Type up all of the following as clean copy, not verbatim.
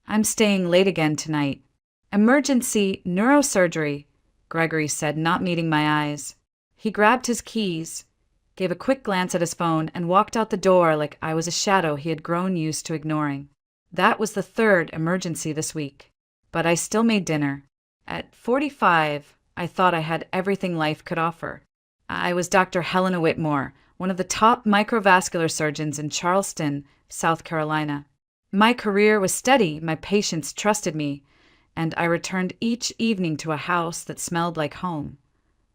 I'm staying late again tonight. Emergency neurosurgery, Gregory said, not meeting my eyes. He grabbed his keys, gave a quick glance at his phone, and walked out the door like I was a shadow he had grown used to ignoring. That was the third emergency this week. But I still made dinner. At 45, I thought I had everything life could offer. I was Dr. Helena Whitmore, one of the top microvascular surgeons in Charleston, South Carolina. My career was steady, my patients trusted me, and I returned each evening to a house that smelled like home.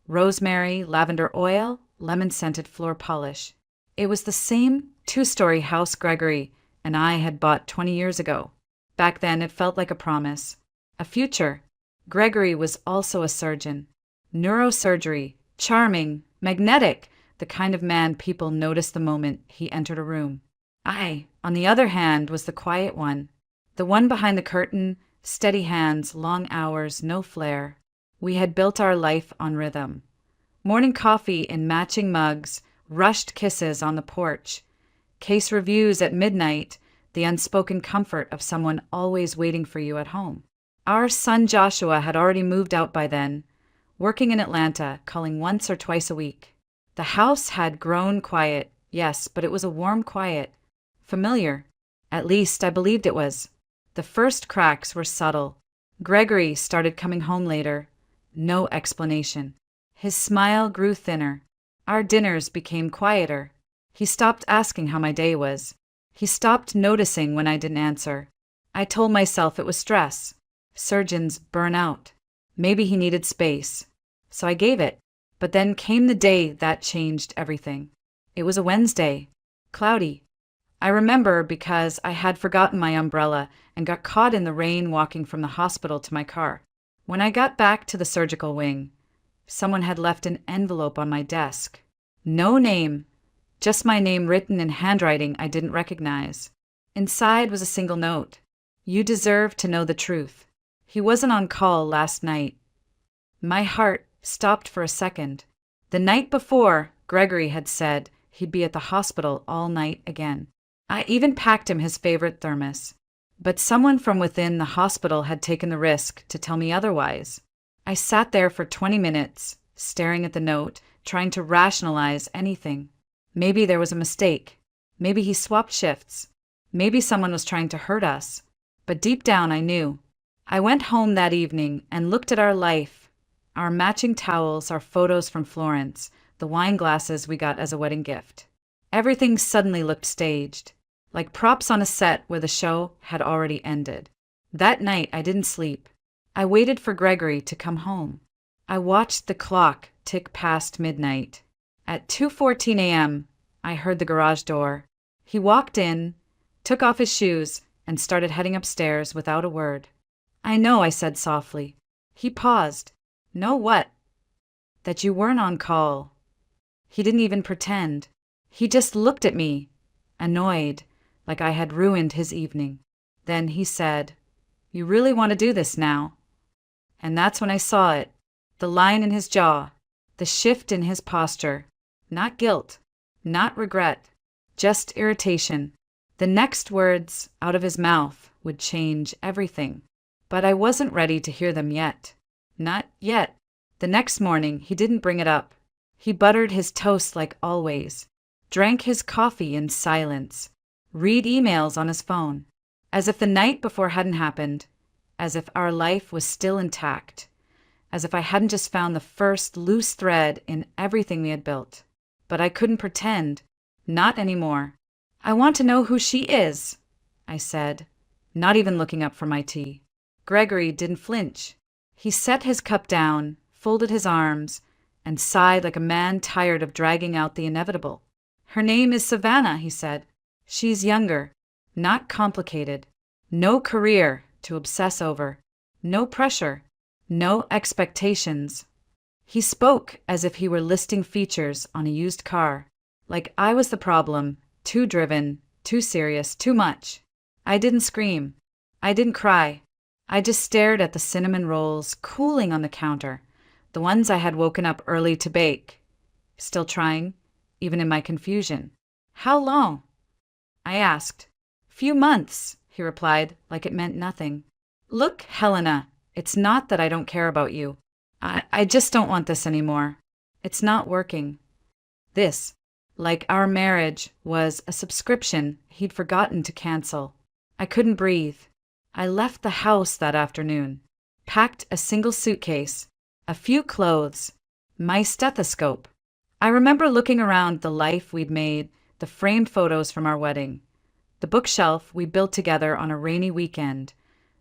Rosemary, lavender oil, lemon-scented floor polish. It was the same two-story house Gregory and I had bought 20 years ago. Back then, it felt like a promise, a future. Gregory was also a surgeon. Neurosurgery, charming, magnetic, the kind of man people noticed the moment he entered a room. I, on the other hand, was the quiet one. The one behind the curtain, steady hands, long hours, no flair. We had built our life on rhythm. Morning coffee in matching mugs, rushed kisses on the porch, case reviews at midnight, the unspoken comfort of someone always waiting for you at home. Our son Joshua had already moved out by then, working in Atlanta, calling once or twice a week. The house had grown quiet, yes, but it was a warm quiet. Familiar. At least I believed it was. The first cracks were subtle. Gregory started coming home later. No explanation. His smile grew thinner. Our dinners became quieter. He stopped asking how my day was. He stopped noticing when I didn't answer. I told myself it was stress. Surgeons burn out. Maybe he needed space. So I gave it. But then came the day that changed everything. It was a Wednesday. Cloudy. I remember because I had forgotten my umbrella and got caught in the rain walking from the hospital to my car. When I got back to the surgical wing, someone had left an envelope on my desk. No name, just my name written in handwriting I didn't recognize. Inside was a single note. You deserve to know the truth. He wasn't on call last night. My heart stopped for a second. The night before, Gregory had said he'd be at the hospital all night again. I even packed him his favorite thermos. But someone from within the hospital had taken the risk to tell me otherwise. I sat there for 20 minutes, staring at the note, trying to rationalize anything. Maybe there was a mistake. Maybe he swapped shifts. Maybe someone was trying to hurt us. But deep down I knew. I went home that evening and looked at our life, our matching towels, our photos from Florence, the wine glasses we got as a wedding gift. Everything suddenly looked staged, like props on a set where the show had already ended. That night I didn't sleep. I waited for Gregory to come home. I watched the clock tick past midnight. At 2:14 a.m., I heard the garage door. He walked in, took off his shoes, and started heading upstairs without a word. I know, I said softly. He paused. Know what? That you weren't on call. He didn't even pretend. He just looked at me, annoyed, like I had ruined his evening. Then he said, You really want to do this now? And that's when I saw it. The line in his jaw, the shift in his posture. Not guilt, not regret, just irritation. The next words out of his mouth would change everything. But I wasn't ready to hear them yet. Not yet. The next morning, he didn't bring it up. He buttered his toast like always, drank his coffee in silence, read emails on his phone, as if the night before hadn't happened, as if our life was still intact, as if I hadn't just found the first loose thread in everything we had built. But I couldn't pretend. Not anymore. I want to know who she is, I said, not even looking up from my tea. Gregory didn't flinch. He set his cup down, folded his arms, and sighed like a man tired of dragging out the inevitable. Her name is Savannah, he said. She's younger, not complicated, no career to obsess over, no pressure, no expectations. He spoke as if he were listing features on a used car, like I was the problem, too driven, too serious, too much. I didn't scream. I didn't cry. I just stared at the cinnamon rolls cooling on the counter, the ones I had woken up early to bake. Still trying, even in my confusion. How long? I asked. Few months, he replied, like it meant nothing. Look, Helena, it's not that I don't care about you. I just don't want this anymore. It's not working. This, like our marriage, was a subscription he'd forgotten to cancel. I couldn't breathe. I left the house that afternoon, packed a single suitcase, a few clothes, my stethoscope. I remember looking around the life we'd made, the framed photos from our wedding, the bookshelf we built together on a rainy weekend,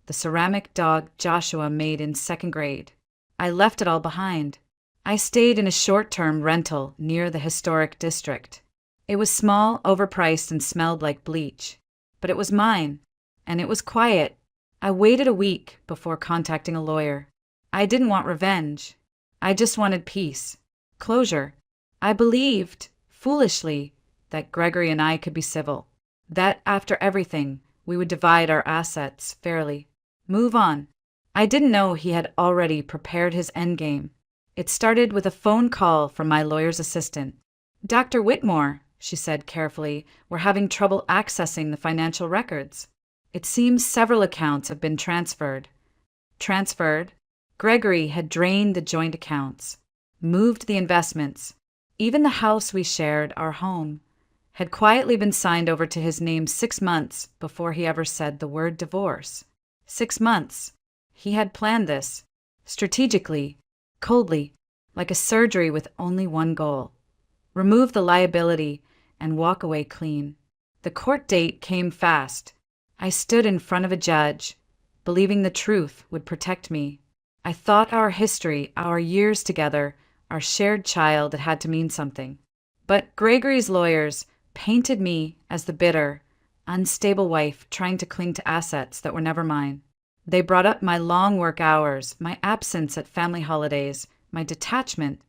the ceramic dog Joshua made in second grade. I left it all behind. I stayed in a short-term rental near the historic district. It was small, overpriced, and smelled like bleach. But it was mine, and it was quiet. I waited a week before contacting a lawyer. I didn't want revenge. I just wanted peace, closure. I believed, foolishly, that Gregory and I could be civil, that after everything, we would divide our assets fairly. Move on. I didn't know he had already prepared his endgame. It started with a phone call from my lawyer's assistant. Dr. Whitmore, she said carefully, we're having trouble accessing the financial records. It seems several accounts have been transferred. Transferred? Gregory had drained the joint accounts, moved the investments. Even the house we shared, our home, had quietly been signed over to his name 6 months before he ever said the word divorce. 6 months. He had planned this, strategically, coldly, like a surgery with only one goal: remove the liability and walk away clean. The court date came fast. I stood in front of a judge, believing the truth would protect me. I thought our history, our years together, our shared child had to mean something. But Gregory's lawyers painted me as the bitter, unstable wife trying to cling to assets that were never mine. They brought up my long work hours, my absence at family holidays, my detachment.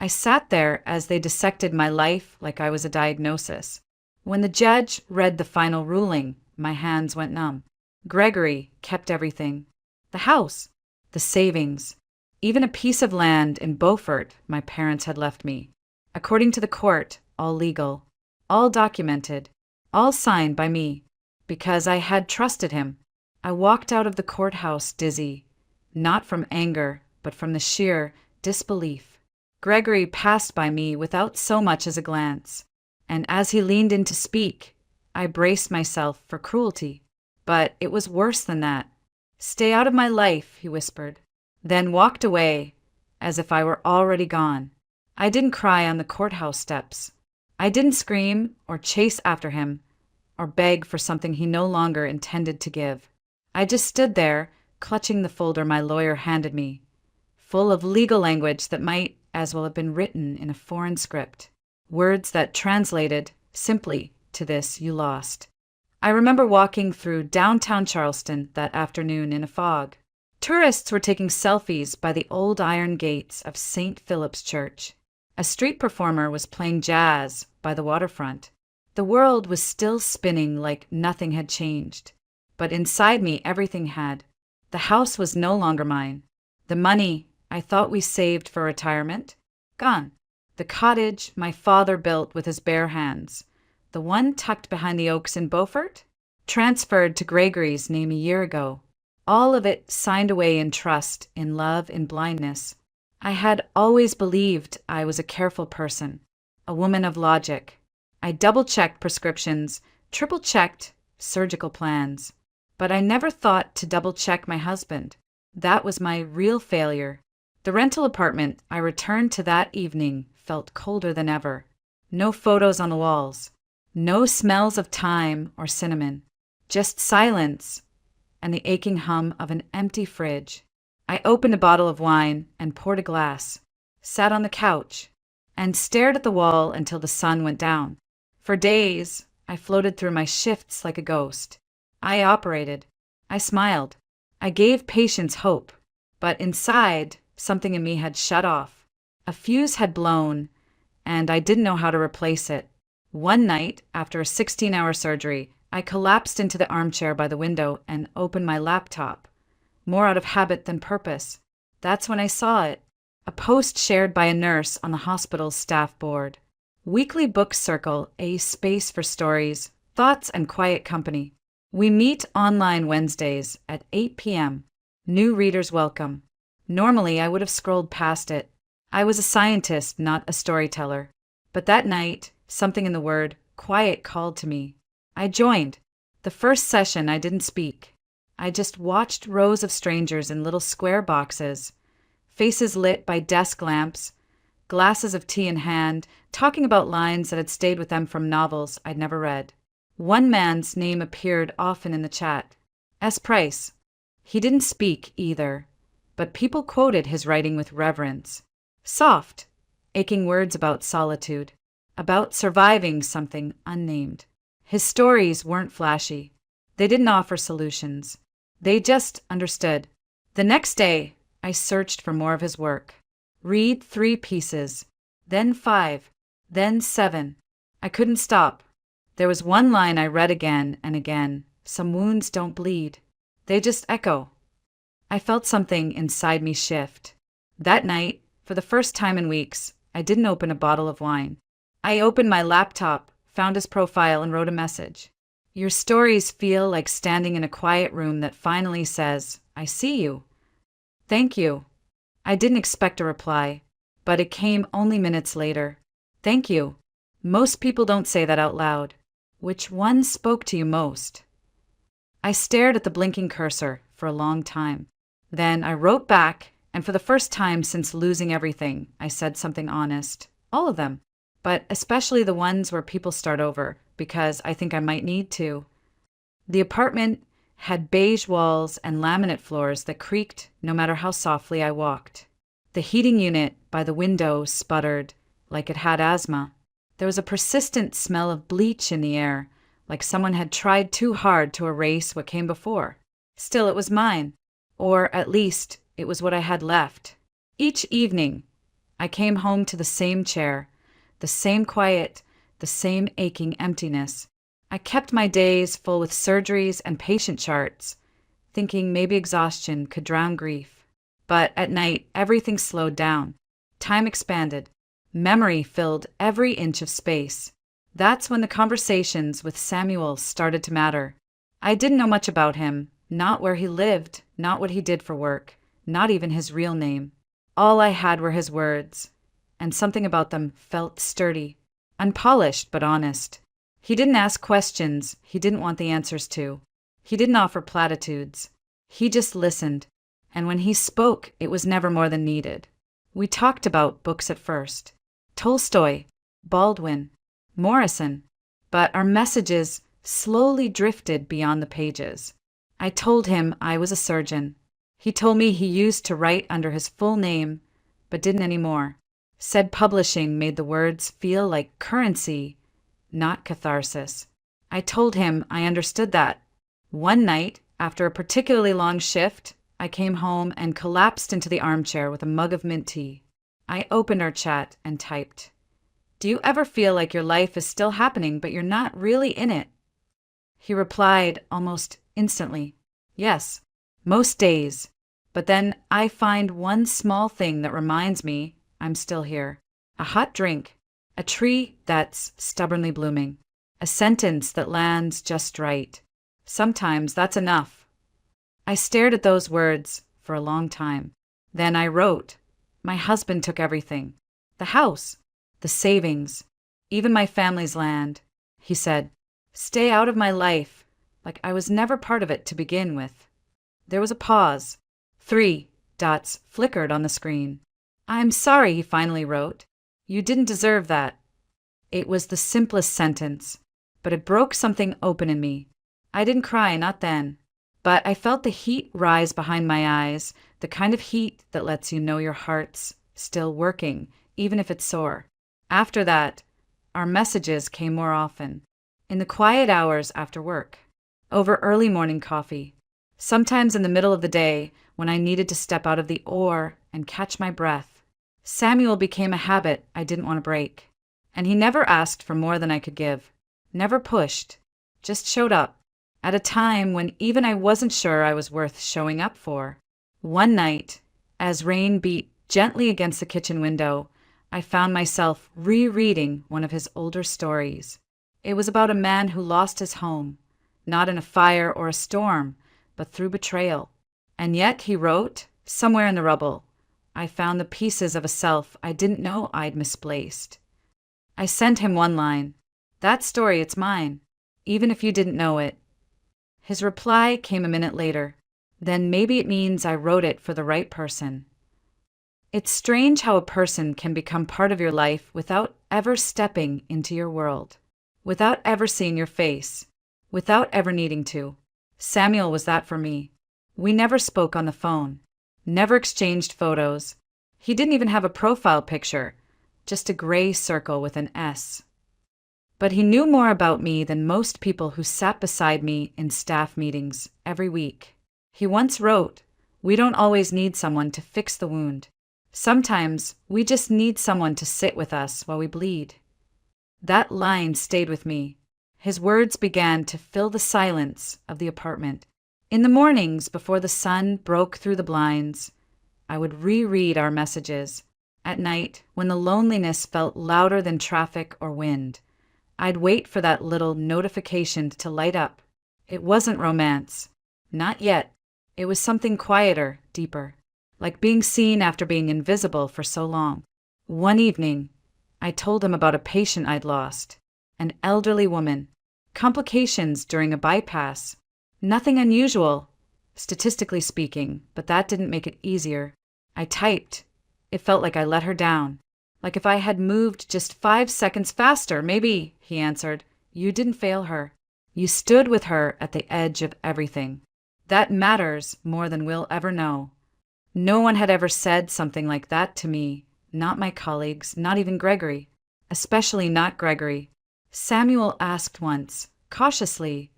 I sat there as they dissected my life like I was a diagnosis. When the judge read the final ruling, my hands went numb. Gregory kept everything. The house, the savings, even a piece of land in Beaufort my parents had left me. According to the court, all legal, all documented, all signed by me, because I had trusted him. I walked out of the courthouse dizzy, not from anger, but from the sheer disbelief. Gregory passed by me without so much as a glance, and as he leaned in to speak, I braced myself for cruelty. But it was worse than that. "Stay out of my life," he whispered, then walked away as if I were already gone. I didn't cry on the courthouse steps. I didn't scream or chase after him or beg for something he no longer intended to give. I just stood there, clutching the folder my lawyer handed me, full of legal language that might as well have been written in a foreign script, words that translated simply to this: you lost. I remember walking through downtown Charleston that afternoon in a fog. Tourists were taking selfies by the old iron gates of St. Philip's Church. A street performer was playing jazz by the waterfront. The world was still spinning like nothing had changed. But inside me, everything had. The house was no longer mine. The money I thought we saved for retirement, gone. The cottage my father built with his bare hands, the one tucked behind the oaks in Beaufort, transferred to Gregory's name a year ago. All of it signed away in trust, in love, in blindness. I had always believed I was a careful person, a woman of logic. I double-checked prescriptions, triple-checked surgical plans. But I never thought to double-check my husband. That was my real failure. The rental apartment I returned to that evening felt colder than ever. No photos on the walls. No smells of thyme or cinnamon. Just silence and the aching hum of an empty fridge. I opened a bottle of wine and poured a glass, sat on the couch, and stared at the wall until the sun went down. For days, I floated through my shifts like a ghost. I operated. I smiled. I gave patients hope. But inside, something in me had shut off. A fuse had blown, and I didn't know how to replace it. One night, after a 16-hour surgery, I collapsed into the armchair by the window and opened my laptop, more out of habit than purpose. That's when I saw it. A post shared by a nurse on the hospital's staff board. Weekly book circle, a space for stories, thoughts, and quiet company. We meet online Wednesdays at 8 p.m. New readers welcome. Normally, I would have scrolled past it. I was a scientist, not a storyteller. But that night, something in the word quiet called to me. I joined. The first session, I didn't speak. I just watched rows of strangers in little square boxes, faces lit by desk lamps, glasses of tea in hand, talking about lines that had stayed with them from novels I'd never read. One man's name appeared often in the chat. S. Price. He didn't speak either, but people quoted his writing with reverence. Soft, aching words about solitude, about surviving something unnamed. His stories weren't flashy. They didn't offer solutions. They just understood. The next day, I searched for more of his work. Read 3 pieces, then 5, then 7. I couldn't stop. There was one line I read again and again. Some wounds don't bleed. They just echo. I felt something inside me shift. That night, for the first time in weeks, I didn't open a bottle of wine. I opened my laptop, found his profile, and wrote a message. Your stories feel like standing in a quiet room that finally says, I see you. Thank you. I didn't expect a reply, but it came only minutes later. Thank you. Most people don't say that out loud. Which one spoke to you most? I stared at the blinking cursor for a long time. Then I wrote back, and for the first time since losing everything, I said something honest. All of them. But especially the ones where people start over, because I think I might need to. The apartment had beige walls and laminate floors that creaked no matter how softly I walked. The heating unit by the window sputtered like it had asthma. There was a persistent smell of bleach in the air, like someone had tried too hard to erase what came before. Still, it was mine. Or at least, it was what I had left. Each evening, I came home to the same chair, the same quiet, the same aching emptiness. I kept my days full with surgeries and patient charts, thinking maybe exhaustion could drown grief. But at night, everything slowed down. Time expanded. Memory filled every inch of space. That's when the conversations with Samuel started to matter. I didn't know much about him, not where he lived, not what he did for work, not even his real name. All I had were his words, and something about them felt sturdy, unpolished but honest. He didn't ask questions he didn't want the answers to. He didn't offer platitudes. He just listened, and when he spoke, it was never more than needed. We talked about books at first. Tolstoy, Baldwin, Morrison, but our messages slowly drifted beyond the pages. I told him I was a surgeon. He told me he used to write under his full name, but didn't anymore. Said publishing made the words feel like currency, not catharsis. I told him I understood that. One night, after a particularly long shift, I came home and collapsed into the armchair with a mug of mint tea. I opened our chat and typed, "Do you ever feel like your life is still happening but you're not really in it?" He replied almost instantly, "Yes, most days. But then I find one small thing that reminds me I'm still here. A hot drink, a tree that's stubbornly blooming, a sentence that lands just right. Sometimes that's enough." I stared at those words for a long time. Then I wrote, "My husband took everything. The house, the savings, even my family's land." He said, "Stay out of my life," like I was never part of it to begin with. There was a pause. 3 dots flickered on the screen. "I'm sorry," he finally wrote. "You didn't deserve that." It was the simplest sentence, but it broke something open in me. I didn't cry, not then. But I felt the heat rise behind my eyes, the kind of heat that lets you know your heart's still working, even if it's sore. After that, our messages came more often, in the quiet hours after work, over early morning coffee, sometimes in the middle of the day when I needed to step out of the oar and catch my breath. Samuel became a habit I didn't want to break, and he never asked for more than I could give, never pushed, just showed up. At a time when even I wasn't sure I was worth showing up for. One night, as rain beat gently against the kitchen window, I found myself rereading one of his older stories. It was about a man who lost his home, not in a fire or a storm, but through betrayal. And yet, he wrote, somewhere in the rubble, I found the pieces of a self I didn't know I'd misplaced. I sent him one line. That story, it's mine, even if you didn't know it. His reply came a minute later. Then maybe it means I wrote it for the right person. It's strange how a person can become part of your life without ever stepping into your world, without ever seeing your face, without ever needing to. Samuel was that for me. We never spoke on the phone, never exchanged photos. He didn't even have a profile picture, just a gray circle with an S. But he knew more about me than most people who sat beside me in staff meetings every week. He once wrote, "We don't always need someone to fix the wound. Sometimes we just need someone to sit with us while we bleed." That line stayed with me. His words began to fill the silence of the apartment. In the mornings, before the sun broke through the blinds, I would reread our messages. At night, when the loneliness felt louder than traffic or wind, I'd wait for that little notification to light up. It wasn't romance. Not yet. It was something quieter, deeper, like being seen after being invisible for so long. One evening, I told him about a patient I'd lost, an elderly woman, complications during a bypass. Nothing unusual, statistically speaking, but that didn't make it easier. I typed. It felt like I let her down. Like if I had moved just 5 seconds faster, maybe, he answered. You didn't fail her. You stood with her at the edge of everything. That matters more than we'll ever know. No one had ever said something like that to me, not my colleagues, not even Gregory, especially not Gregory. Samuel asked once, cautiously,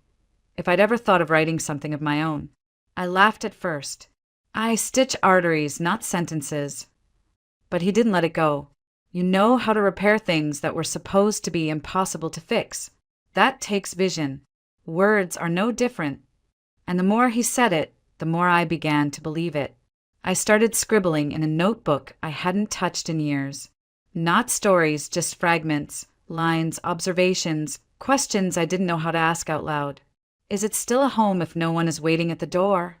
if I'd ever thought of writing something of my own. I laughed at first. I stitch arteries, not sentences. But he didn't let it go. You know how to repair things that were supposed to be impossible to fix. That takes vision. Words are no different. And the more he said it, the more I began to believe it. I started scribbling in a notebook I hadn't touched in years. Not stories, just fragments, lines, observations, questions I didn't know how to ask out loud. Is it still a home if no one is waiting at the door?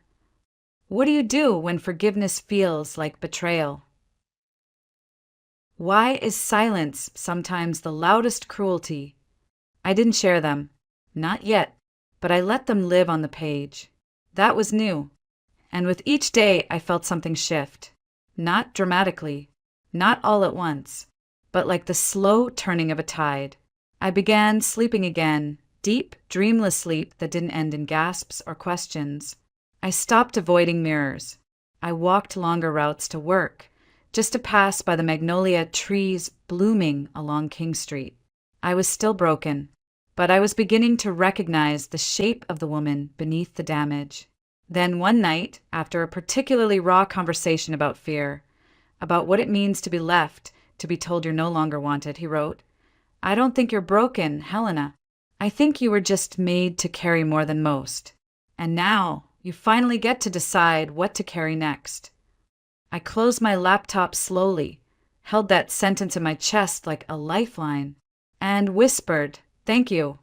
What do you do when forgiveness feels like betrayal? Why is silence sometimes the loudest cruelty? I didn't share them. Not yet. But I let them live on the page. That was new. And with each day, I felt something shift. Not dramatically, not all at once, but like the slow turning of a tide. I began sleeping again, deep, dreamless sleep that didn't end in gasps or questions. I stopped avoiding mirrors. I walked longer routes to work, just to pass by the magnolia trees blooming along King Street. I was still broken, but I was beginning to recognize the shape of the woman beneath the damage. Then one night, after a particularly raw conversation about fear, about what it means to be left, to be told you're no longer wanted, he wrote, "I don't think you're broken, Helena. I think you were just made to carry more than most. And now, you finally get to decide what to carry next." I closed my laptop slowly, held that sentence in my chest like a lifeline, and whispered, "Thank you,"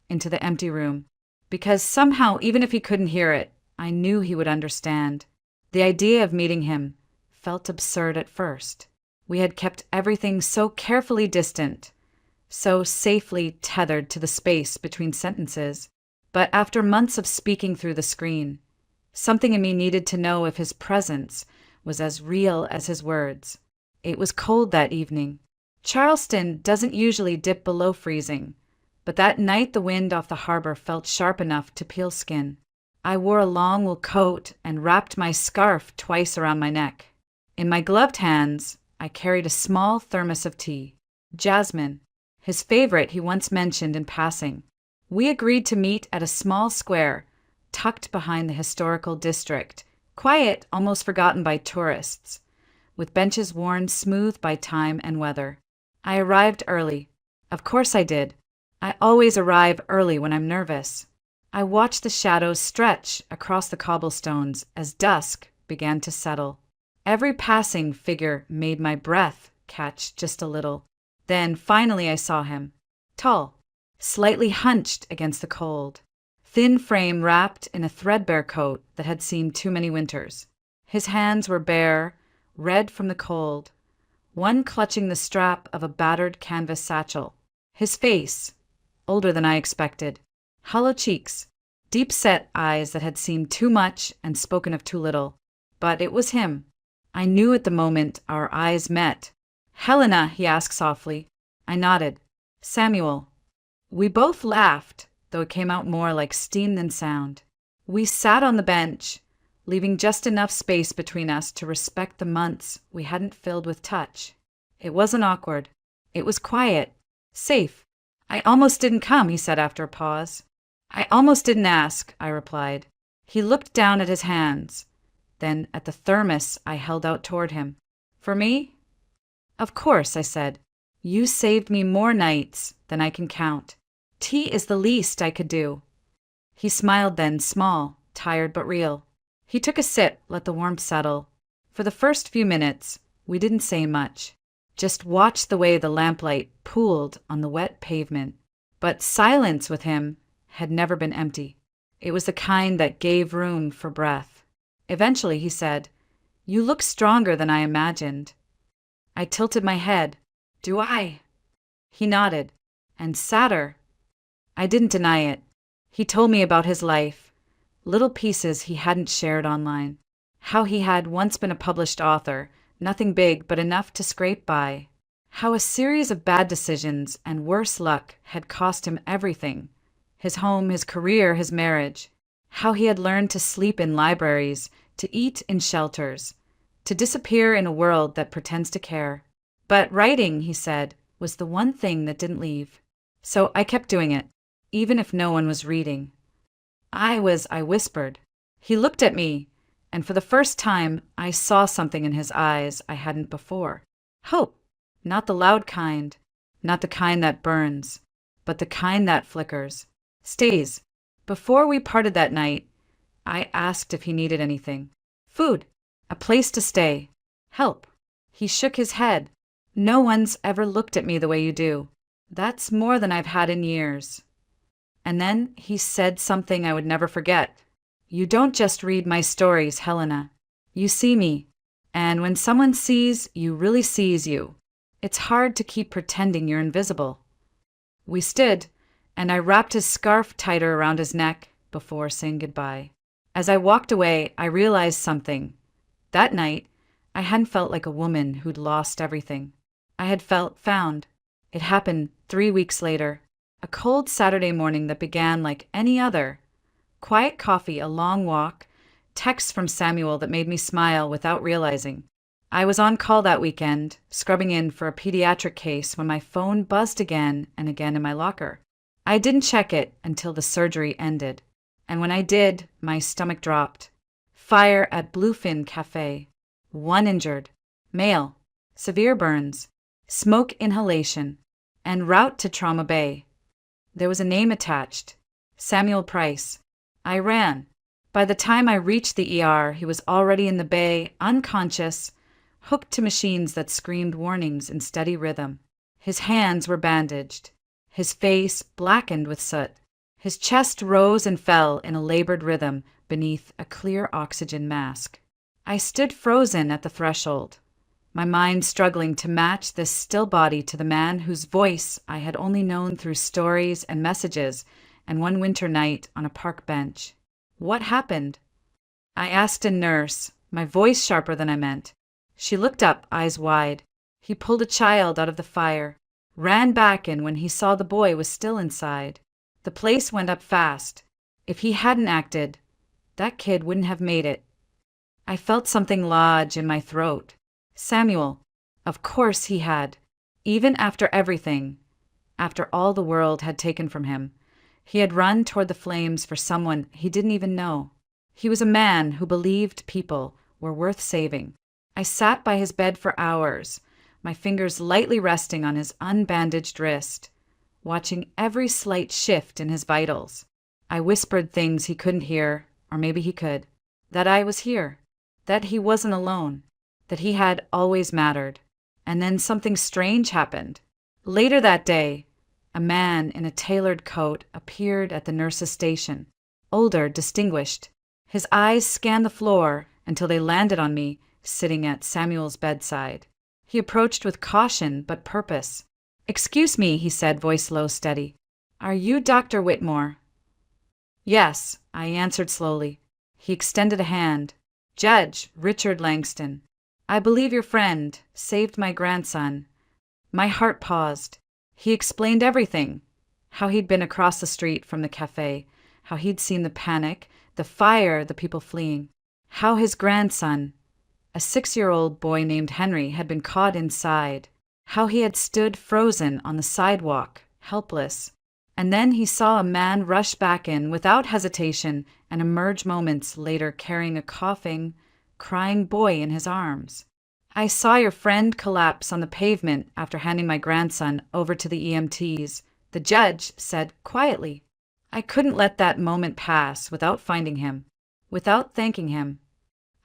into the empty room. Because somehow, even if he couldn't hear it, I knew he would understand. The idea of meeting him felt absurd at first. We had kept everything so carefully distant, so safely tethered to the space between sentences. But after months of speaking through the screen, something in me needed to know if his presence was as real as his words. It was cold that evening. Charleston doesn't usually dip below freezing, but that night the wind off the harbor felt sharp enough to peel skin. I wore a long wool coat and wrapped my scarf twice around my neck. In my gloved hands, I carried a small thermos of tea. Jasmine, his favorite he once mentioned in passing. We agreed to meet at a small square, tucked behind the historical district, quiet, almost forgotten by tourists, with benches worn smooth by time and weather. I arrived early. Of course I did. I always arrive early when I'm nervous. I watched the shadows stretch across the cobblestones as dusk began to settle. Every passing figure made my breath catch just a little. Then finally I saw him. Tall, slightly hunched against the cold, thin frame wrapped in a threadbare coat that had seen too many winters. His hands were bare, red from the cold, one clutching the strap of a battered canvas satchel. His face, older than I expected, hollow cheeks, deep-set eyes that had seen too much and spoken of too little. But it was him. I knew at the moment our eyes met. "Helena," he asked softly. I nodded. "Samuel." We both laughed, though it came out more like steam than sound. We sat on the bench, leaving just enough space between us to respect the months we hadn't filled with touch. It wasn't awkward. It was quiet, safe. "I almost didn't come," he said after a pause. "I almost didn't ask," I replied. He looked down at his hands, then at the thermos I held out toward him. "For me?" "Of course," I said. "You saved me more nights than I can count. Tea is the least I could do." He smiled then, small, tired but real. He took a sip, let the warmth settle. For the first few minutes, we didn't say much. Just watched the way the lamplight pooled on the wet pavement. But silence with him had never been empty. It was the kind that gave room for breath. Eventually he said, "You look stronger than I imagined." I tilted my head. "Do I?" He nodded. "And sadder." I didn't deny it. He told me about his life, little pieces he hadn't shared online. How he had once been a published author, nothing big but enough to scrape by. How a series of bad decisions and worse luck had cost him everything. His home, his career, his marriage. How he had learned to sleep in libraries, to eat in shelters, to disappear in a world that pretends to care. But writing, he said, was the one thing that didn't leave. So I kept doing it, even if no one was reading. I whispered. He looked at me, and for the first time I saw something in his eyes I hadn't before. Hope. Not the loud kind, not the kind that burns, but the kind that flickers, stays. Before we parted that night, I asked if he needed anything. Food, a place to stay, help. He shook his head. "No one's ever looked at me the way you do. That's more than I've had in years." And then he said something I would never forget. "You don't just read my stories, Helena. You see me. And when someone sees you, really sees you. It's hard to keep pretending you're invisible." We stood, and I wrapped his scarf tighter around his neck before saying goodbye. As I walked away, I realized something. That night, I hadn't felt like a woman who'd lost everything. I had felt found. It happened 3 weeks later. A cold Saturday morning that began like any other. Quiet coffee, a long walk, texts from Samuel that made me smile without realizing. I was on call that weekend, scrubbing in for a pediatric case when my phone buzzed again and again in my locker. I didn't check it until the surgery ended. And when I did, my stomach dropped. Fire at Bluefin Cafe. 1 injured. Male. Severe burns. Smoke inhalation. En route to Trauma Bay. There was a name attached. Samuel Price. I ran. By the time I reached the ER, he was already in the bay, unconscious, hooked to machines that screamed warnings in steady rhythm. His hands were bandaged. His face blackened with soot. His chest rose and fell in a labored rhythm beneath a clear oxygen mask. I stood frozen at the threshold, my mind struggling to match this still body to the man whose voice I had only known through stories and messages and one winter night on a park bench. What happened? I asked a nurse, my voice sharper than I meant. She looked up, eyes wide. He pulled a child out of the fire, ran back in when he saw the boy was still inside. The place went up fast. If he hadn't acted, that kid wouldn't have made it. I felt something lodge in my throat. Samuel. Of course he had. Even after everything, after all the world had taken from him, he had run toward the flames for someone he didn't even know. He was a man who believed people were worth saving. I sat by his bed for hours, my fingers lightly resting on his unbandaged wrist, watching every slight shift in his vitals. I whispered things he couldn't hear, or maybe he could. That I was here, that he wasn't alone, that he had always mattered. And then something strange happened. Later that day, a man in a tailored coat appeared at the nurse's station. older, distinguished. His eyes scanned the floor until they landed on me, sitting at Samuel's bedside. He approached with caution but purpose. "Excuse me," he said, voice low, steady. "Are you Dr. Whitmore?" "Yes," I answered slowly. He extended a hand. "Judge Richard Langston. I believe your friend saved my grandson." My heart paused. He explained everything. How he'd been across the street from the cafe, how he'd seen the panic, the fire, the people fleeing. How his grandson, a 6-year-old boy named Henry, had been caught inside. How he had stood frozen on the sidewalk, helpless. And then he saw a man rush back in without hesitation and emerge moments later carrying a coughing, crying boy in his arms. "I saw your friend collapse on the pavement after handing my grandson over to the EMTs," the judge said quietly. "I couldn't let that moment pass without finding him, without thanking him."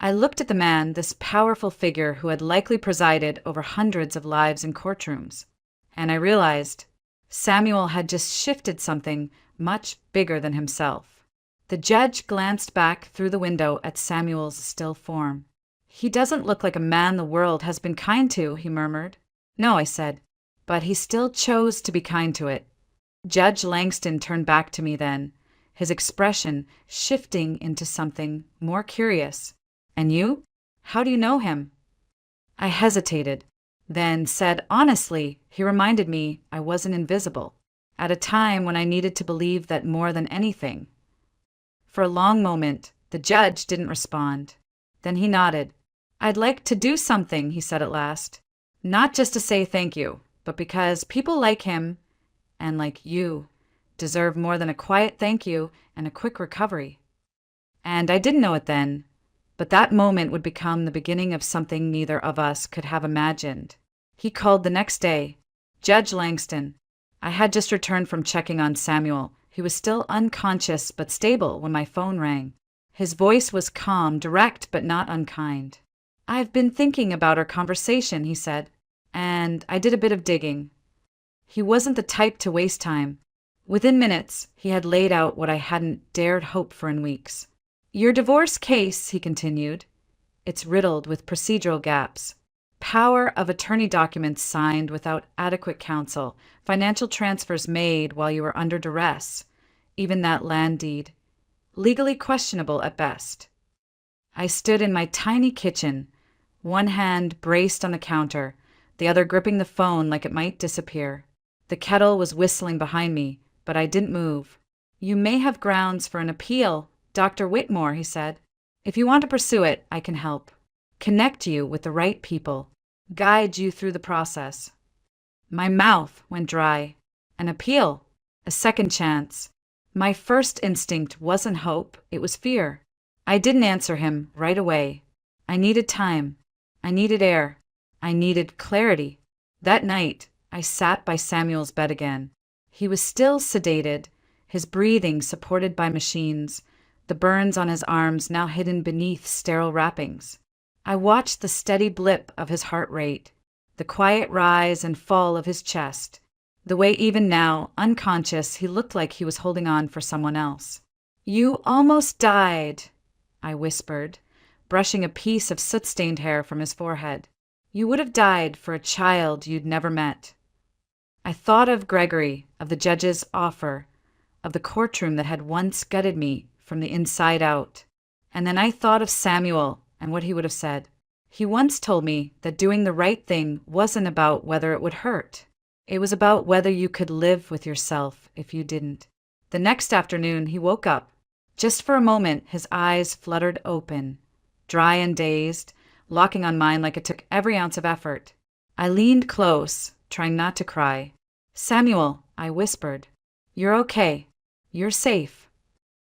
I looked at the man, this powerful figure who had likely presided over hundreds of lives in courtrooms, and I realized Samuel had just shifted something much bigger than himself. The judge glanced back through the window at Samuel's still form. "He doesn't look like a man the world has been kind to," he murmured. "No," I said, "but he still chose to be kind to it." Judge Langston turned back to me then, his expression shifting into something more curious. "And you? How do you know him?" I hesitated, then said honestly he reminded me I wasn't invisible, at a time when I needed to believe that more than anything. For a long moment, the judge didn't respond. Then he nodded. "I'd like to do something," he said at last. "Not just to say thank you, but because people like him, and like you, deserve more than a quiet thank you and a quick recovery." And I didn't know it then, but that moment would become the beginning of something neither of us could have imagined. He called the next day. "Judge Langston." I had just returned from checking on Samuel. He was still unconscious but stable when my phone rang. His voice was calm, direct but not unkind. "I've been thinking about our conversation," he said, "and I did a bit of digging." He wasn't the type to waste time. Within minutes, he had laid out what I hadn't dared hope for in weeks. "Your divorce case," he continued, "it's riddled with procedural gaps. Power of attorney documents signed without adequate counsel, financial transfers made while you were under duress, even that land deed. Legally questionable at best." I stood in my tiny kitchen, one hand braced on the counter, the other gripping the phone like it might disappear. The kettle was whistling behind me, but I didn't move. "You may have grounds for an appeal, Dr. Whitmore," he said. "If you want to pursue it, I can help. Connect you with the right people. Guide you through the process." My mouth went dry. An appeal? A second chance? My first instinct wasn't hope, it was fear. I didn't answer him right away. I needed time. I needed air. I needed clarity. That night, I sat by Samuel's bed again. He was still sedated, his breathing supported by machines, the burns on his arms now hidden beneath sterile wrappings. I watched the steady blip of his heart rate, the quiet rise and fall of his chest, the way even now, unconscious, he looked like he was holding on for someone else. "You almost died," I whispered, brushing a piece of soot-stained hair from his forehead. "You would have died for a child you'd never met." I thought of Gregory, of the judge's offer, of the courtroom that had once gutted me from the inside out. And then I thought of Samuel and what he would have said. He once told me that doing the right thing wasn't about whether it would hurt. It was about whether you could live with yourself if you didn't. The next afternoon, he woke up. Just for a moment, his eyes fluttered open, dry and dazed, locking on mine like it took every ounce of effort. I leaned close, trying not to cry. "Samuel," I whispered, "you're okay. You're safe."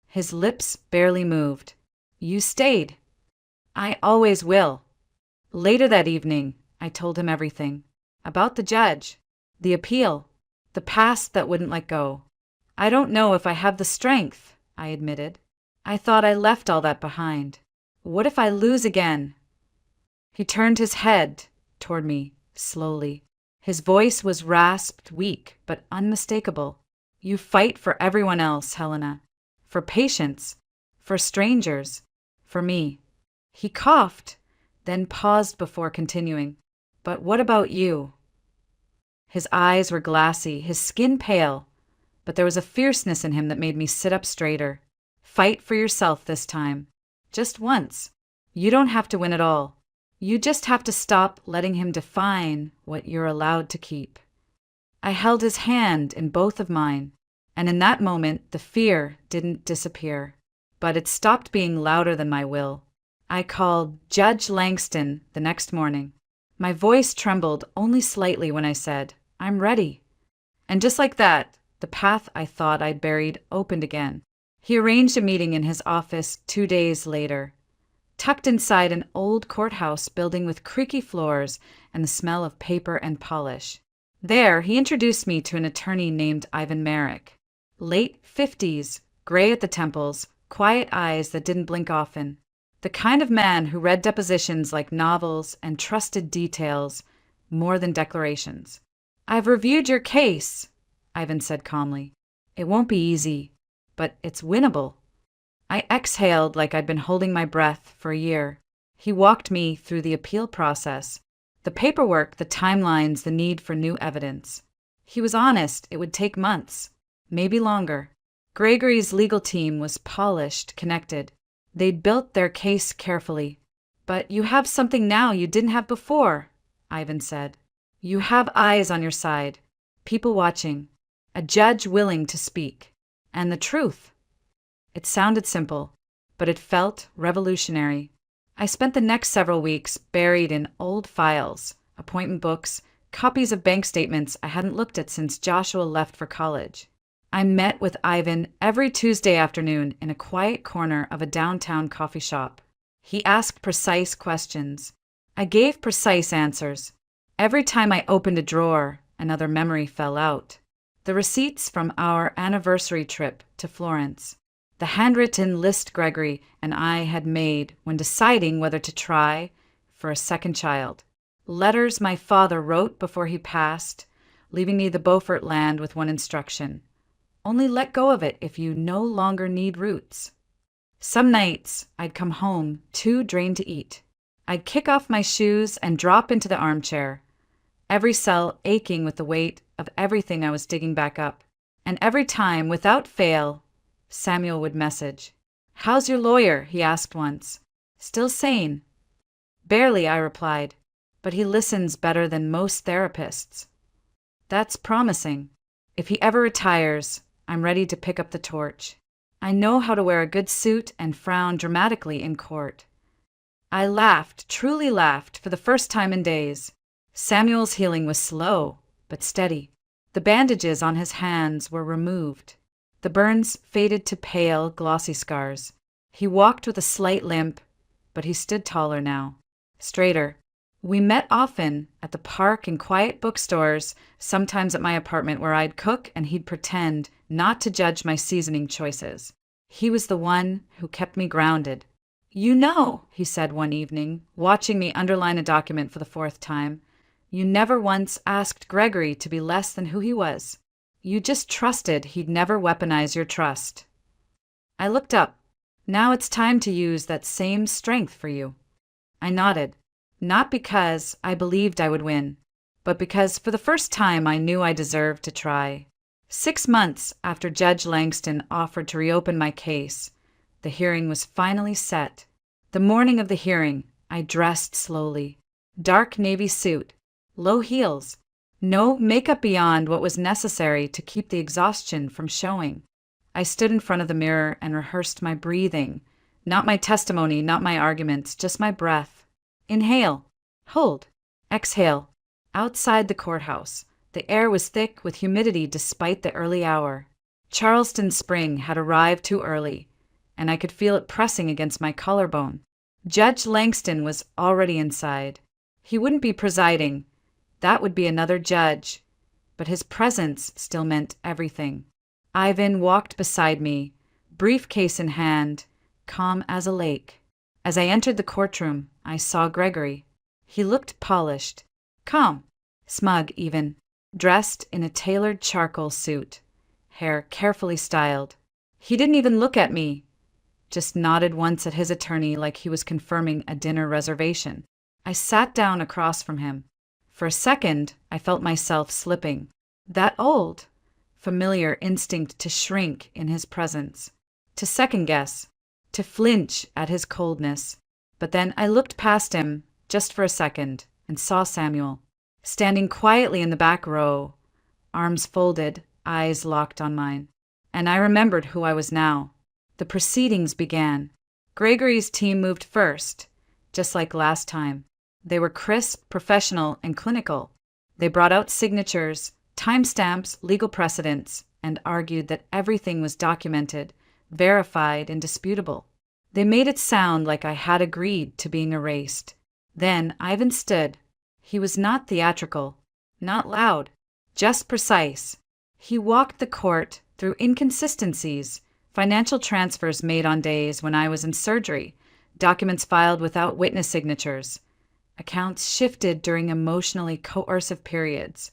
His lips barely moved. "You stayed." "I always will." Later that evening, I told him everything. About the judge, the appeal, the past that wouldn't let go. "I don't know if I have the strength," I admitted. "I thought I left all that behind. What if I lose again?" He turned his head toward me, slowly. His voice was rasped, weak, but unmistakable. "You fight for everyone else, Helena. for patients, for strangers, for me. He coughed, then paused before continuing. But what about you? His eyes were glassy, his skin pale, but there was a fierceness in him that made me sit up straighter. Fight for yourself this time. Just once. You don't have to win it all. You just have to stop letting him define what you're allowed to keep. I held his hand in both of mine, and in that moment the fear didn't disappear, but it stopped being louder than my will. I called Judge Langston the next morning. My voice trembled only slightly when I said, "I'm ready." And just like that, the path I thought I'd buried opened again. He arranged a meeting in his office 2 days later, tucked inside an old courthouse building with creaky floors and the smell of paper and polish. There, he introduced me to an attorney named Ivan Merrick. Late 50s, gray at the temples, quiet eyes that didn't blink often. The kind of man who read depositions like novels and trusted details more than declarations. "I've reviewed your case," Ivan said calmly. "It won't be easy, but it's winnable." I exhaled like I'd been holding my breath for a year. He walked me through the appeal process, the paperwork, the timelines, the need for new evidence. He was honest, it would take months, maybe longer. Gregory's legal team was polished, connected. They'd built their case carefully. "But you have something now you didn't have before," Ivan said. "You have eyes on your side, people watching, a judge willing to speak, and the truth." It sounded simple, but it felt revolutionary. I spent the next several weeks buried in old files, appointment books, copies of bank statements I hadn't looked at since Joshua left for college. I met with Ivan every Tuesday afternoon in a quiet corner of a downtown coffee shop. He asked precise questions. I gave precise answers. Every time I opened a drawer, another memory fell out. The receipts from our anniversary trip to Florence. The handwritten list Gregory and I had made when deciding whether to try for a second child. Letters my father wrote before he passed, leaving me the Beaufort land with one instruction: only let go of it if you no longer need roots. Some nights I'd come home too drained to eat. I'd kick off my shoes and drop into the armchair, every cell aching with the weight of everything I was digging back up. And every time, without fail, Samuel would message. "How's your lawyer?" he asked once. "Still sane?" "Barely," I replied, "but he listens better than most therapists." That's promising. If he ever retires, I'm ready to pick up the torch. I know how to wear a good suit and frown dramatically in court. I laughed, truly laughed, for the first time in days. Samuel's healing was slow, but steady. The bandages on his hands were removed. The burns faded to pale, glossy scars. He walked with a slight limp, but he stood taller now, straighter. We met often at the park and quiet bookstores, sometimes at my apartment where I'd cook and he'd pretend not to judge my seasoning choices. He was the one who kept me grounded. "You know," he said one evening, watching me underline a document for the 4th time, "you never once asked Gregory to be less than who he was. You just trusted he'd never weaponize your trust." I looked up. "Now it's time to use that same strength for you." I nodded, not because I believed I would win, but because for the first time I knew I deserved to try. 6 months after Judge Langston offered to reopen my case, the hearing was finally set. The morning of the hearing, I dressed slowly. Dark navy suit, low heels, no makeup beyond what was necessary to keep the exhaustion from showing. I stood in front of the mirror and rehearsed my breathing. Not my testimony, not my arguments, just my breath. Inhale, hold, exhale. Outside the courthouse, the air was thick with humidity despite the early hour. Charleston spring had arrived too early, and I could feel it pressing against my collarbone. Judge Langston was already inside. He wouldn't be presiding. That would be another judge. But his presence still meant everything. Ivan walked beside me, briefcase in hand, calm as a lake. As I entered the courtroom, I saw Gregory. He looked polished, calm, smug even, dressed in a tailored charcoal suit, hair carefully styled. He didn't even look at me, just nodded once at his attorney like he was confirming a dinner reservation. I sat down across from him. For a second, I felt myself slipping. That old, familiar instinct to shrink in his presence, to second guess, to flinch at his coldness. But then I looked past him, just for a second, and saw Samuel, standing quietly in the back row, arms folded, eyes locked on mine. And I remembered who I was now. The proceedings began. Gregory's team moved first, just like last time. They were crisp, professional, and clinical. They brought out signatures, timestamps, legal precedents, and argued that everything was documented, verified, indisputable. They made it sound like I had agreed to being erased. Then Ivan stood. He was not theatrical, not loud, just precise. He walked the court through inconsistencies, financial transfers made on days when I was in surgery, documents filed without witness signatures, accounts shifted during emotionally coercive periods,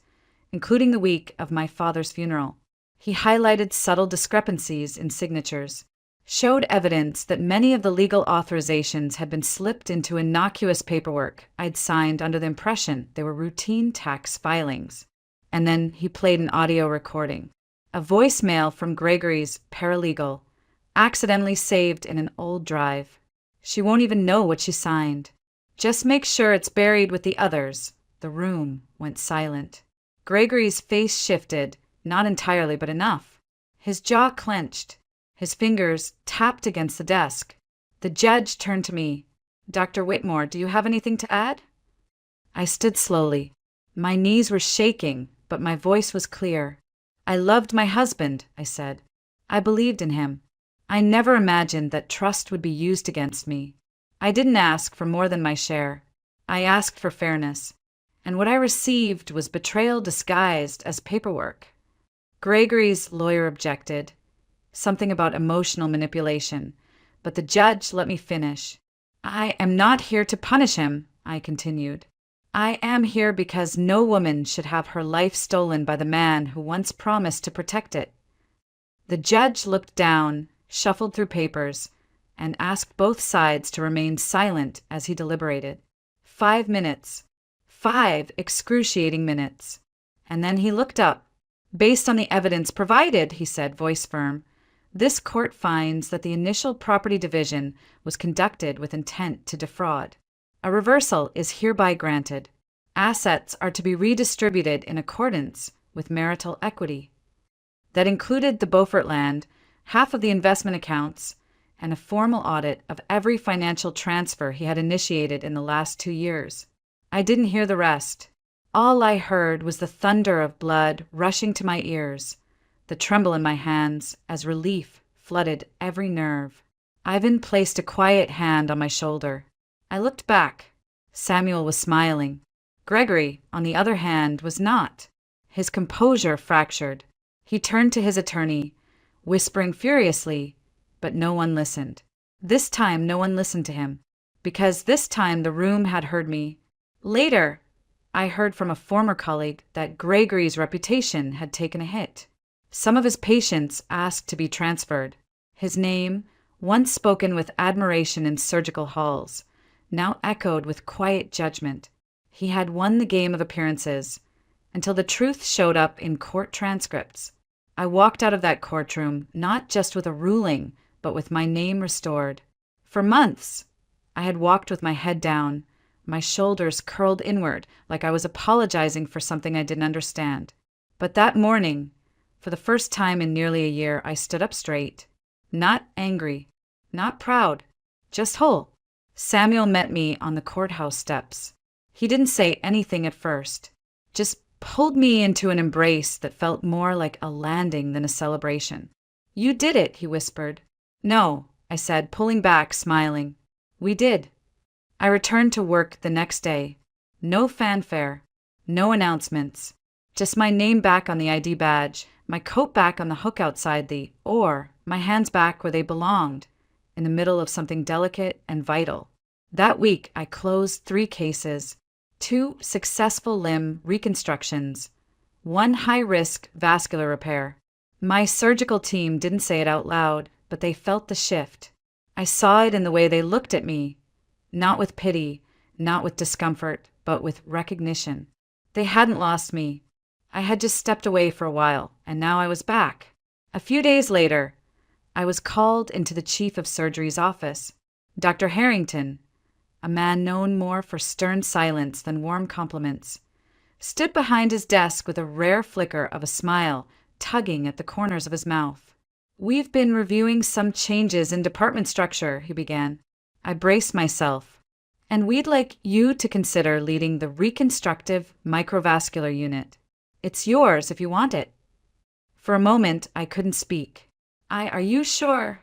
including the week of my father's funeral. He highlighted subtle discrepancies in signatures, showed evidence that many of the legal authorizations had been slipped into innocuous paperwork I'd signed under the impression they were routine tax filings. And then he played an audio recording, a voicemail from Gregory's paralegal, accidentally saved in an old drive. She won't even know what she signed. Just make sure it's buried with the others. The room went silent. Gregory's face shifted, not entirely, but enough. His jaw clenched. His fingers tapped against the desk. The judge turned to me. "Dr. Whitmore, do you have anything to add?" I stood slowly. My knees were shaking, but my voice was clear. "I loved my husband," I said. "I believed in him. I never imagined that trust would be used against me. I didn't ask for more than my share. I asked for fairness. And what I received was betrayal disguised as paperwork." Gregory's lawyer objected, something about emotional manipulation, but the judge let me finish. "I am not here to punish him," I continued. "I am here because no woman should have her life stolen by the man who once promised to protect it." The judge looked down, shuffled through papers, and asked both sides to remain silent as he deliberated. 5 minutes. 5 excruciating minutes. And then he looked up. "Based on the evidence provided," he said, voice firm, "this court finds that the initial property division was conducted with intent to defraud. A reversal is hereby granted. Assets are to be redistributed in accordance with marital equity." That included the Beaufort land, half of the investment accounts, and a formal audit of every financial transfer he had initiated in the last 2 years. I didn't hear the rest. All I heard was the thunder of blood rushing to my ears, the tremble in my hands as relief flooded every nerve. Ivan placed a quiet hand on my shoulder. I looked back. Samuel was smiling. Gregory, on the other hand, was not. His composure fractured. He turned to his attorney, whispering furiously, but no one listened. This time no one listened to him, because this time the room had heard me. Later, I heard from a former colleague that Gregory's reputation had taken a hit. Some of his patients asked to be transferred. His name, once spoken with admiration in surgical halls, now echoed with quiet judgment. He had won the game of appearances, until the truth showed up in court transcripts. I walked out of that courtroom not just with a ruling, but with my name restored. For months, I had walked with my head down, my shoulders curled inward like I was apologizing for something I didn't understand. But that morning, for the first time in nearly a year, I stood up straight. Not angry, not proud, just whole. Samuel met me on the courthouse steps. He didn't say anything at first, just pulled me into an embrace that felt more like a landing than a celebration. "You did it," he whispered. "No," I said, pulling back, smiling. "We did." I returned to work the next day. No fanfare, no announcements, just my name back on the ID badge, my coat back on the hook outside my hands back where they belonged, in the middle of something delicate and vital. That week, I closed 3 cases, 2 successful limb reconstructions, 1 high-risk vascular repair. My surgical team didn't say it out loud, but they felt the shift. I saw it in the way they looked at me, not with pity, not with discomfort, but with recognition. They hadn't lost me. I had just stepped away for a while, and now I was back. A few days later, I was called into the chief of surgery's office. Dr. Harrington, a man known more for stern silence than warm compliments, stood behind his desk with a rare flicker of a smile tugging at the corners of his mouth. "We've been reviewing some changes in department structure," he began. I braced myself. "And we'd like you to consider leading the reconstructive microvascular unit. It's yours if you want it." For a moment, I couldn't speak. Are you sure?"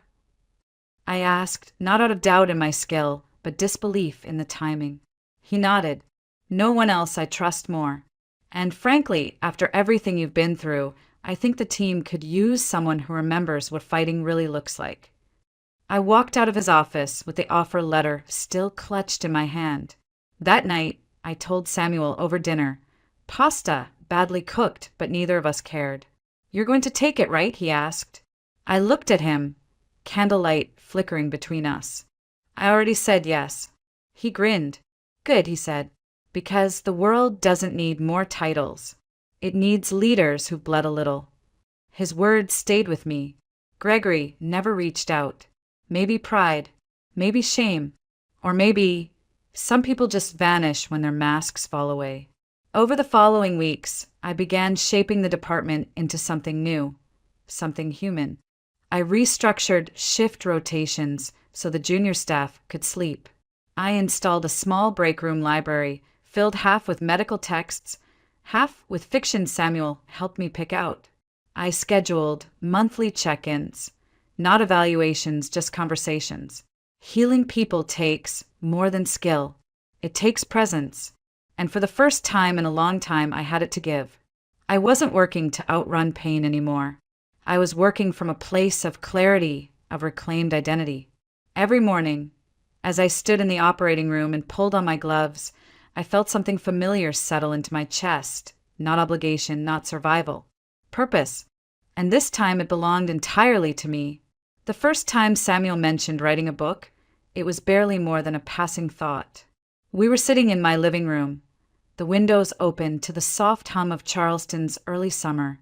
I asked, not out of doubt in my skill, but disbelief in the timing. He nodded. "No one else I trust more. And frankly, after everything you've been through, I think the team could use someone who remembers what fighting really looks like." I walked out of his office with the offer letter still clutched in my hand. That night, I told Samuel over dinner. Pasta, badly cooked, but neither of us cared. "You're going to take it, right?" he asked. I looked at him, candlelight flickering between us. I already said yes. He grinned. "Good," he said, "because the world doesn't need more titles. It needs leaders who've bled a little." His words stayed with me. Gregory never reached out. Maybe pride, maybe shame, or maybe some people just vanish when their masks fall away. Over the following weeks, I began shaping the department into something new, something human. I restructured shift rotations so the junior staff could sleep. I installed a small break room library, filled half with medical texts, half with fiction Samuel helped me pick out. I scheduled monthly check-ins, not evaluations, just conversations. Healing people takes more than skill. It takes presence. And for the first time in a long time, I had it to give. I wasn't working to outrun pain anymore. I was working from a place of clarity, of reclaimed identity. Every morning, as I stood in the operating room and pulled on my gloves, I felt something familiar settle into my chest. Not obligation, not survival. Purpose. And this time it belonged entirely to me. The first time Samuel mentioned writing a book, it was barely more than a passing thought. We were sitting in my living room, the windows open to the soft hum of Charleston's early summer,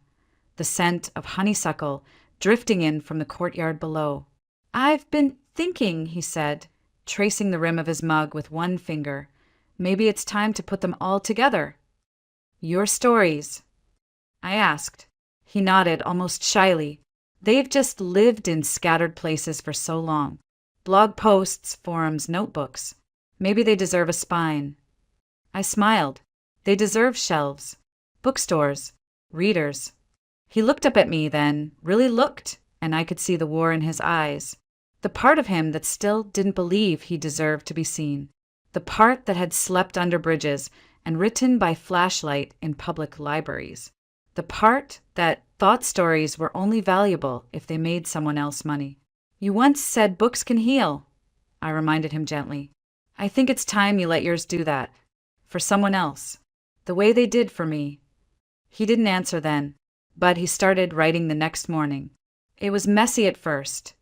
the scent of honeysuckle drifting in from the courtyard below. "I've been thinking," he said, tracing the rim of his mug with one finger. "Maybe it's time to put them all together." "Your stories?" I asked. He nodded almost shyly. "They've just lived in scattered places for so long. Blog posts, forums, notebooks. Maybe they deserve a spine." I smiled. "They deserve shelves, bookstores, readers." He looked up at me then, really looked, and I could see the war in his eyes. The part of him that still didn't believe he deserved to be seen. The part that had slept under bridges and written by flashlight in public libraries. The part that thought stories were only valuable if they made someone else money. "You once said books can heal," I reminded him gently. "I think it's time you let yours do that. For someone else. The way they did for me." He didn't answer then, but he started writing the next morning. It was messy at first.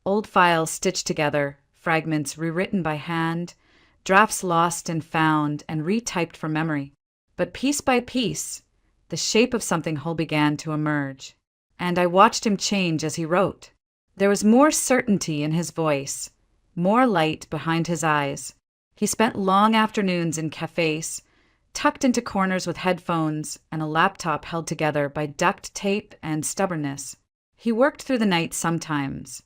Old files stitched together, fragments rewritten by hand, drafts lost and found and retyped from memory. But piece by piece, the shape of something whole began to emerge. And I watched him change as he wrote. There was more certainty in his voice, more light behind his eyes. He spent long afternoons in cafes, tucked into corners with headphones and a laptop held together by duct tape and stubbornness. He worked through the night sometimes,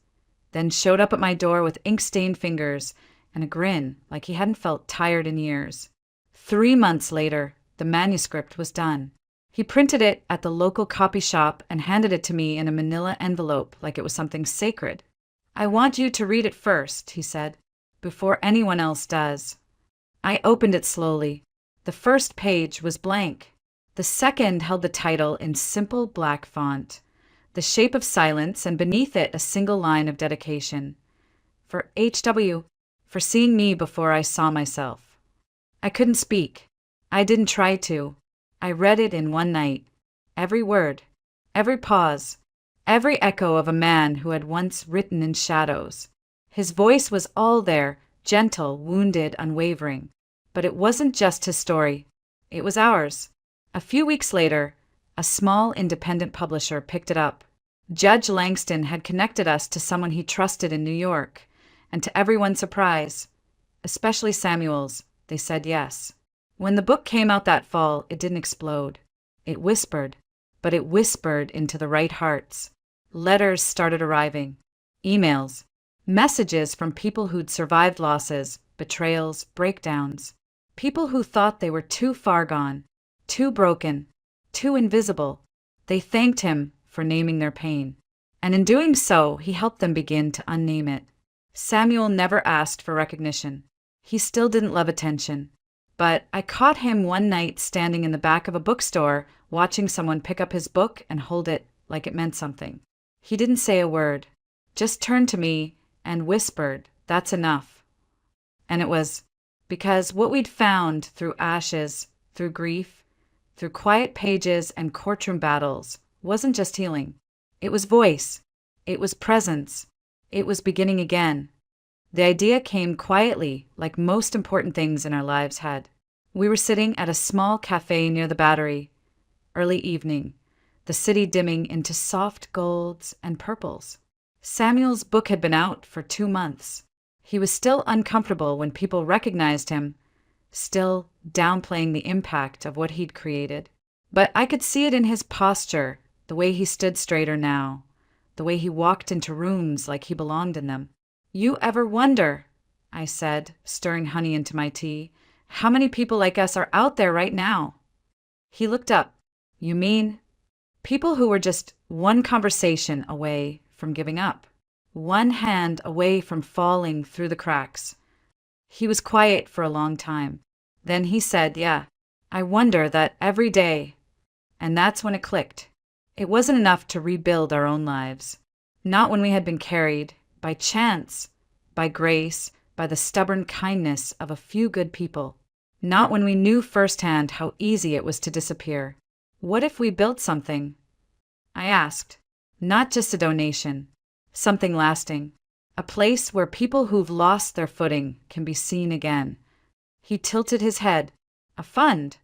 then showed up at my door with ink-stained fingers and a grin like he hadn't felt tired in years. 3 months later, the manuscript was done. He printed it at the local copy shop and handed it to me in a manila envelope like it was something sacred. "I want you to read it first," he said, "before anyone else does." I opened it slowly. The first page was blank. The second held the title in simple black font, The Shape of Silence, and beneath it a single line of dedication. "For H.W., for seeing me before I saw myself." I couldn't speak. I didn't try to. I read it in one night. Every word, every pause, every echo of a man who had once written in shadows. His voice was all there, gentle, wounded, unwavering. But it wasn't just his story. It was ours. A few weeks later, a small independent publisher picked it up. Judge Langston had connected us to someone he trusted in New York, and to everyone's surprise, especially Samuel's, they said yes. When the book came out that fall, it didn't explode. It whispered, but it whispered into the right hearts. Letters started arriving. Emails. Messages from people who'd survived losses, betrayals, breakdowns. People who thought they were too far gone, too broken, too invisible. They thanked him for naming their pain. And in doing so, he helped them begin to unname it. Samuel never asked for recognition. He still didn't love attention. But I caught him one night standing in the back of a bookstore, watching someone pick up his book and hold it like it meant something. He didn't say a word, just turned to me and whispered, "That's enough." And it was because what we'd found through ashes, through grief, through quiet pages and courtroom battles wasn't just healing. It was voice. It was presence. It was beginning again. The idea came quietly, like most important things in our lives had. We were sitting at a small cafe near the Battery, early evening, the city dimming into soft golds and purples. Samuel's book had been out for 2 months. He was still uncomfortable when people recognized him, still downplaying the impact of what he'd created. But I could see it in his posture, the way he stood straighter now, the way he walked into rooms like he belonged in them. "You ever wonder," I said, stirring honey into my tea, "how many people like us are out there right now?" He looked up. "You mean?" People who were just one conversation away from giving up, one hand away from falling through the cracks. He was quiet for a long time. Then he said, "Yeah, I wonder that every day." And that's when it clicked. It wasn't enough to rebuild our own lives. Not when we had been carried, by chance, by grace, by the stubborn kindness of a few good people. Not when we knew firsthand how easy it was to disappear. What if we built something? I asked. Not just a donation. Something lasting. A place where people who've lost their footing can be seen again. He tilted his head. "A fund."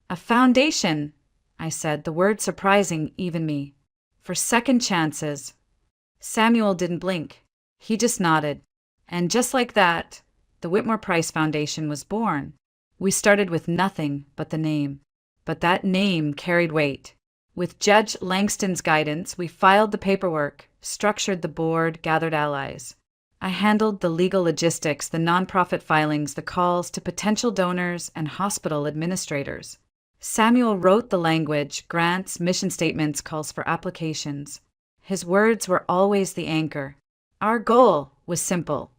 "A foundation," I said, the word surprising even me. "For second chances." Samuel didn't blink. He just nodded. And just like that, the Whitmore Price Foundation was born. We started with nothing but the name. But that name carried weight. With Judge Langston's guidance, we filed the paperwork, structured the board, gathered allies. I handled the legal logistics, the nonprofit filings, the calls to potential donors and hospital administrators. Samuel wrote the language, grants, mission statements, calls for applications. His words were always the anchor. Our goal was simple: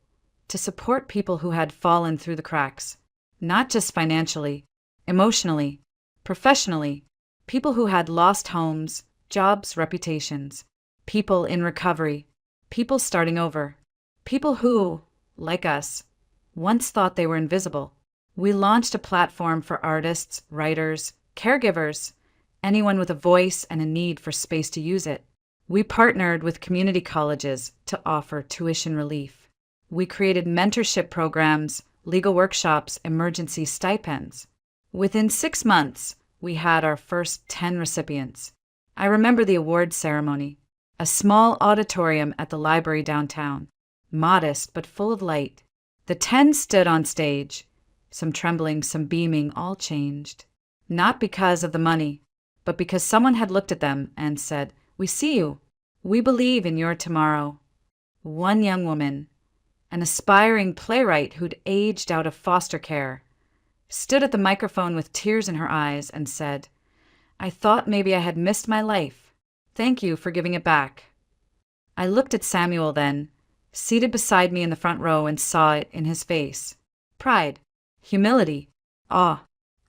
to support people who had fallen through the cracks, not just financially, emotionally, professionally, people who had lost homes, jobs, reputations, people in recovery, people starting over, people who, like us, once thought they were invisible. We launched a platform for artists, writers, caregivers, anyone with a voice and a need for space to use it. We partnered with community colleges to offer tuition relief. We created mentorship programs, legal workshops, emergency stipends. Within 6 months, we had our first 10 recipients. I remember the awards ceremony, a small auditorium at the library downtown, modest but full of light. The 10 stood on stage, some trembling, some beaming, all changed. Not because of the money, but because someone had looked at them and said, "We see you. We believe in your tomorrow." One young woman, an aspiring playwright who'd aged out of foster care, stood at the microphone with tears in her eyes and said, "I thought maybe I had missed my life. Thank you for giving it back." I looked at Samuel then, seated beside me in the front row, and saw it in his face. Pride, humility, awe.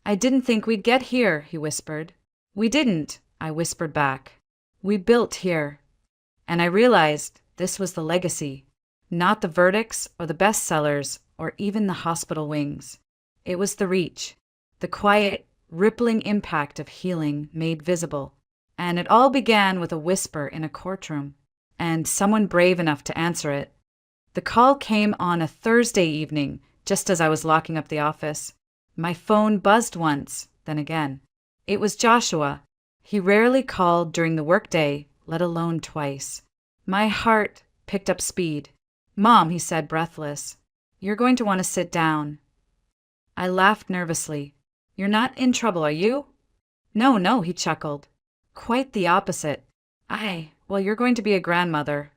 "I didn't think we'd get here," he whispered. "We didn't," I whispered back. "We built here." And I realized this was the legacy, not the verdicts or the bestsellers or even the hospital wings. It was the reach, the quiet, rippling impact of healing made visible. And it all began with a whisper in a courtroom, and someone brave enough to answer it. The call came on a Thursday evening, just as I was locking up the office. My phone buzzed once, then again. It was Joshua. He rarely called during the workday, let alone twice. My heart picked up speed. "Mom," he said, breathless, "you're going to want to sit down." I laughed nervously. "You're not in trouble, are you?" "No, no," he chuckled. "Quite the opposite. Well, you're going to be a grandmother."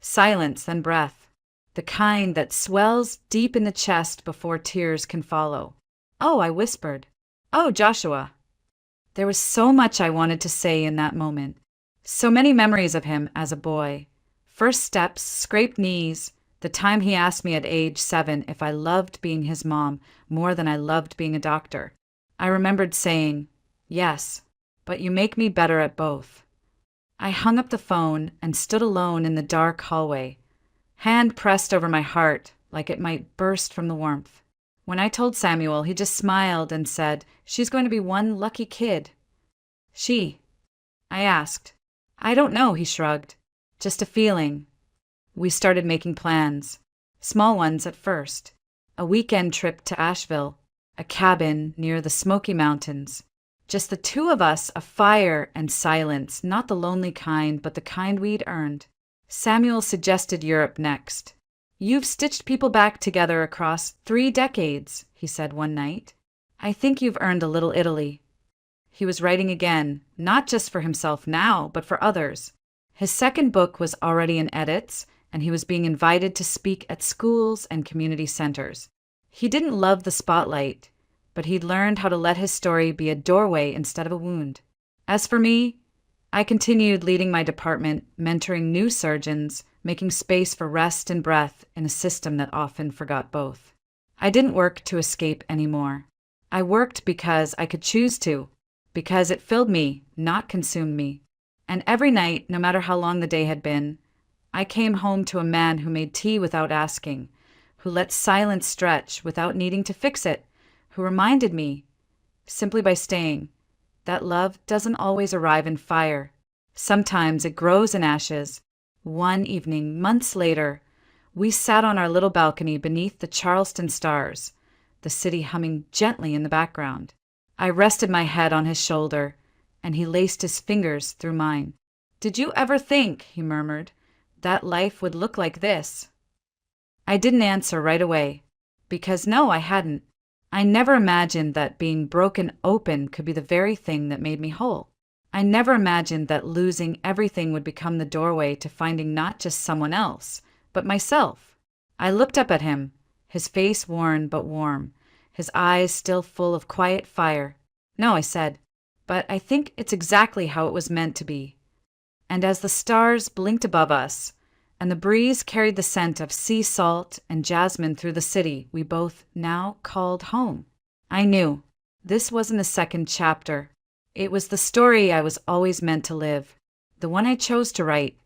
Silence, then breath. The kind that swells deep in the chest before tears can follow. "Oh," I whispered. "Oh, Joshua." There was so much I wanted to say in that moment. So many memories of him as a boy. First steps, scraped knees, the time he asked me at age 7 if I loved being his mom more than I loved being a doctor. I remembered saying, "Yes, but you make me better at both." I hung up the phone and stood alone in the dark hallway, hand pressed over my heart like it might burst from the warmth. When I told Samuel, he just smiled and said, "She's going to be one lucky kid." "She?" I asked. "I don't know," he shrugged. "Just a feeling." We started making plans. Small ones at first. A weekend trip to Asheville, a cabin near the Smoky Mountains. Just the two of us, a fire and silence, not the lonely kind, but the kind we'd earned. Samuel suggested Europe next. "You've stitched people back together across 3 decades, he said one night. "I think you've earned a little Italy." He was writing again, not just for himself now, but for others. His second book was already in edits, and he was being invited to speak at schools and community centers. He didn't love the spotlight, but he'd learned how to let his story be a doorway instead of a wound. As for me, I continued leading my department, mentoring new surgeons, making space for rest and breath in a system that often forgot both. I didn't work to escape anymore. I worked because I could choose to, because it filled me, not consumed me. And every night, no matter how long the day had been, I came home to a man who made tea without asking, who let silence stretch without needing to fix it, who reminded me, simply by staying, that love doesn't always arrive in fire. Sometimes it grows in ashes. One evening, months later, we sat on our little balcony beneath the Charleston stars, the city humming gently in the background. I rested my head on his shoulder, and he laced his fingers through mine. "Did you ever think," he murmured, "that life would look like this?" I didn't answer right away, because no, I hadn't. I never imagined that being broken open could be the very thing that made me whole. I never imagined that losing everything would become the doorway to finding not just someone else, but myself. I looked up at him, his face worn but warm, his eyes still full of quiet fire. "No," I said, "but I think it's exactly how it was meant to be." And as the stars blinked above us, and the breeze carried the scent of sea salt and jasmine through the city we both now called home, I knew this wasn't a second chapter. It was the story I was always meant to live, the one I chose to write,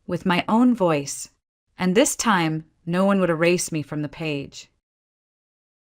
with my own voice. And this time, no one would erase me from the page.